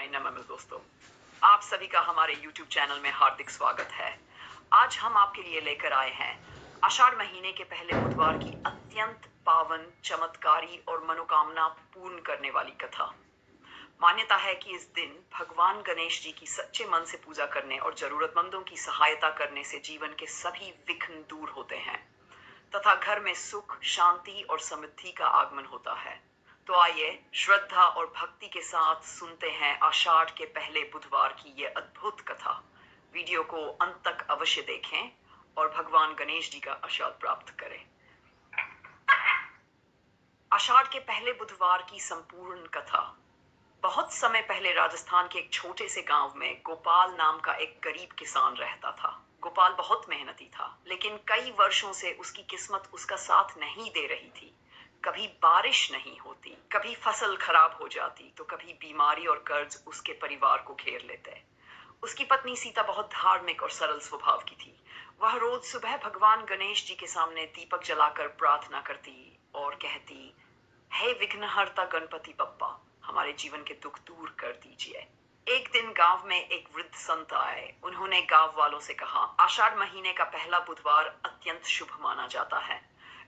नमस्ते दोस्तों, आप सभी का हमारे YouTube चैनल में हार्दिक स्वागत है। आज हम आपके लिए लेकर आए हैं आषाढ़ महीने के पहले बुधवार की अत्यंत पावन, चमत्कारी और मनोकामना पूर्ण करने वाली कथा। मान्यता है कि इस दिन भगवान गणेश जी की सच्चे मन से पूजा करने और जरूरतमंदों की सहायता करने से जीवन के सभी विघ्न दूर होते हैं तथा घर में सुख, शांति और समृद्धि का आगमन होता है। तो आइए श्रद्धा और भक्ति के साथ सुनते हैं आषाढ़ के पहले बुधवार की ये अद्भुत कथा। वीडियो को अंत तक अवश्य देखें और भगवान गणेश जी का आशीर्वाद प्राप्त करें। आषाढ़ के पहले बुधवार की संपूर्ण कथा। बहुत समय पहले राजस्थान के एक छोटे से गांव में गोपाल नाम का एक गरीब किसान रहता था। गोपाल बहुत मेहनती था, लेकिन कई वर्षों से उसकी किस्मत उसका साथ नहीं दे रही थी। कभी बारिश नहीं होती, कभी फसल खराब हो जाती, तो कभी बीमारी और कर्ज उसके परिवार को घेर लेते। उसकी पत्नी सीता बहुत धार्मिक और सरल स्वभाव की थी। वह रोज सुबह भगवान गणेश जी के सामने दीपक जलाकर प्रार्थना करती और कहती, हे विघ्नहर्ता गणपति बप्पा, हमारे जीवन के दुख दूर कर दीजिए। एक दिन गांव में एक वृद्ध संत आए। उन्होंने गांव वालों से कहा, आषाढ़ महीने का पहला बुधवार अत्यंत शुभ माना जाता है।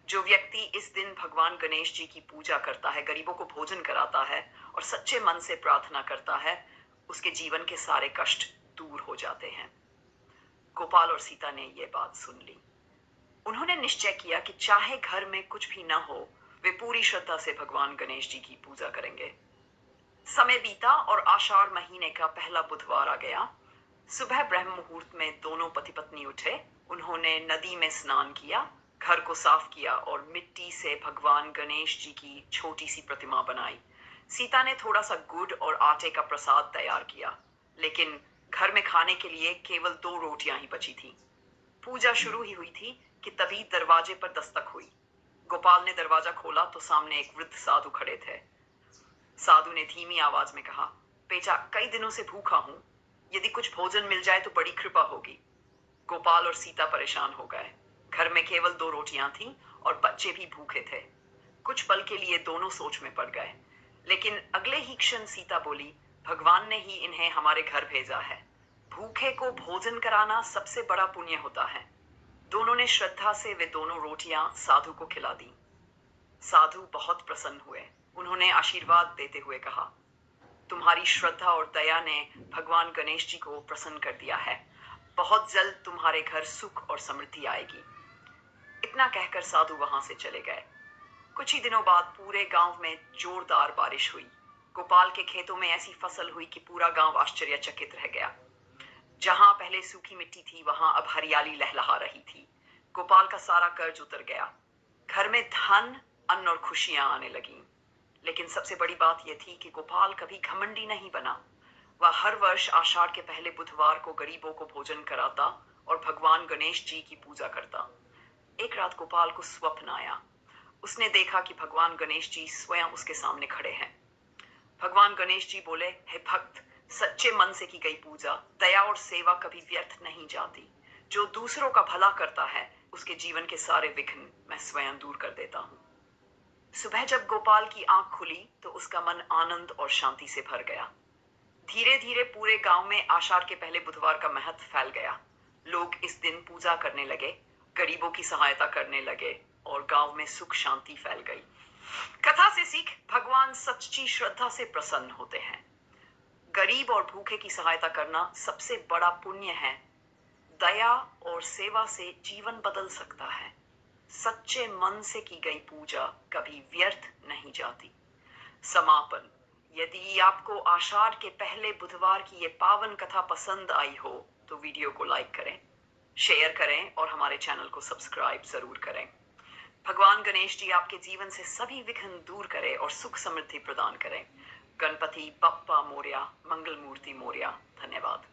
जो व्यक्ति इस दिन भगवान गणेश जी की पूजा करता है, गरीबों को भोजन कराता है और सच्चे मन से प्रार्थना करता है, उसके जीवन के सारे कष्ट दूर हो जाते हैं। गोपाल और सीता ने यह बात सुन ली। उन्होंने निश्चय किया कि चाहे घर में कुछ भी न हो, वे पूरी श्रद्धा से भगवान गणेश जी की पूजा करेंगे। समय बीता और आषाढ़ महीने का पहला बुधवार आ गया। सुबह ब्रह्म मुहूर्त में दोनों पति पत्नी उठे। उन्होंने नदी में स्नान किया, घर को साफ किया और मिट्टी से भगवान गणेश जी की छोटी सी प्रतिमा बनाई। सीता ने थोड़ा सा गुड़ और आटे का प्रसाद तैयार किया, लेकिन घर में खाने के लिए केवल 2 रोटियां ही बची थी। पूजा शुरू ही हुई थी कि तभी दरवाजे पर दस्तक हुई। गोपाल ने दरवाजा खोला तो सामने एक वृद्ध साधु खड़े थे। साधु ने धीमी आवाज में कहा, बेटा, कई दिनों से भूखा हूं, यदि कुछ भोजन मिल जाए तो बड़ी कृपा होगी। गोपाल और सीता परेशान हो गए। घर में केवल 2 रोटियां थीं और बच्चे भी भूखे थे। कुछ पल के लिए दोनों सोच में पड़ गए, लेकिन अगले ही क्षण सीता बोली, भगवान ने ही इन्हें हमारे घर भेजा है। भूखे को भोजन कराना सबसे बड़ा पुण्य होता है। दोनों ने श्रद्धा से वे दोनों रोटियां साधु को खिला दी। साधु बहुत प्रसन्न हुए। उन्होंने आशीर्वाद देते हुए कहा, तुम्हारी श्रद्धा और दया ने भगवान गणेश जी को प्रसन्न कर दिया है। बहुत जल्द तुम्हारे घर सुख और समृद्धि आएगी। इतना कहकर साधु वहां से चले गए। कुछ ही दिनों बाद पूरे गांव में जोरदार बारिश हुई। गोपाल के खेतों में ऐसी फसल हुई कि पूरा गांव आश्चर्यचकित रह गया। जहां पहले सूखी मिट्टी थी, वहां अब हरियाली लहलहा रही थी। गोपाल का सारा कर्ज उतर गया। घर में धन, अन्न और खुशियां आने लगी। लेकिन सबसे बड़ी बात यह थी कि गोपाल कभी घमंडी नहीं बना। वह हर वर्ष आषाढ़ के पहले बुधवार को गरीबों को भोजन कराता और भगवान गणेश जी की पूजा करता। एक रात गोपाल को स्वप्न आया। उसने देखा कि भगवान गणेश जी स्वयं उसके सामने खड़े हैं। भगवान गणेश जी बोले, हे भक्त, सच्चे मन से की गई पूजा, दया और सेवा कभी व्यर्थ नहीं जाती। जो दूसरों का भला करता है, उसके जीवन के सारे विघ्न मैं स्वयं दूर कर देता हूं। सुबह जब गोपाल की आंख खुली तो उसका मन आनंद और शांति से भर गया। धीरे धीरे पूरे गांव में आषाढ़ के पहले बुधवार का महत्व फैल गया। लोग इस दिन पूजा करने लगे, गरीबों की सहायता करने लगे और गांव में सुख शांति फैल गई। कथा से सीख, भगवान सच्ची श्रद्धा से प्रसन्न होते हैं। गरीब और भूखे की सहायता करना सबसे बड़ा पुण्य है। दया और सेवा से जीवन बदल सकता है। सच्चे मन से की गई पूजा कभी व्यर्थ नहीं जाती। समापन, यदि आपको आषाढ़ के पहले बुधवार की ये पावन कथा पसंद आई हो तो वीडियो को लाइक करें, शेयर करें और हमारे चैनल को सब्सक्राइब जरूर करें। भगवान गणेश जी आपके जीवन से सभी विघ्न दूर करें और सुख समृद्धि प्रदान करें। गणपति बप्पा मोरया, मंगल मूर्ति मोरया। धन्यवाद।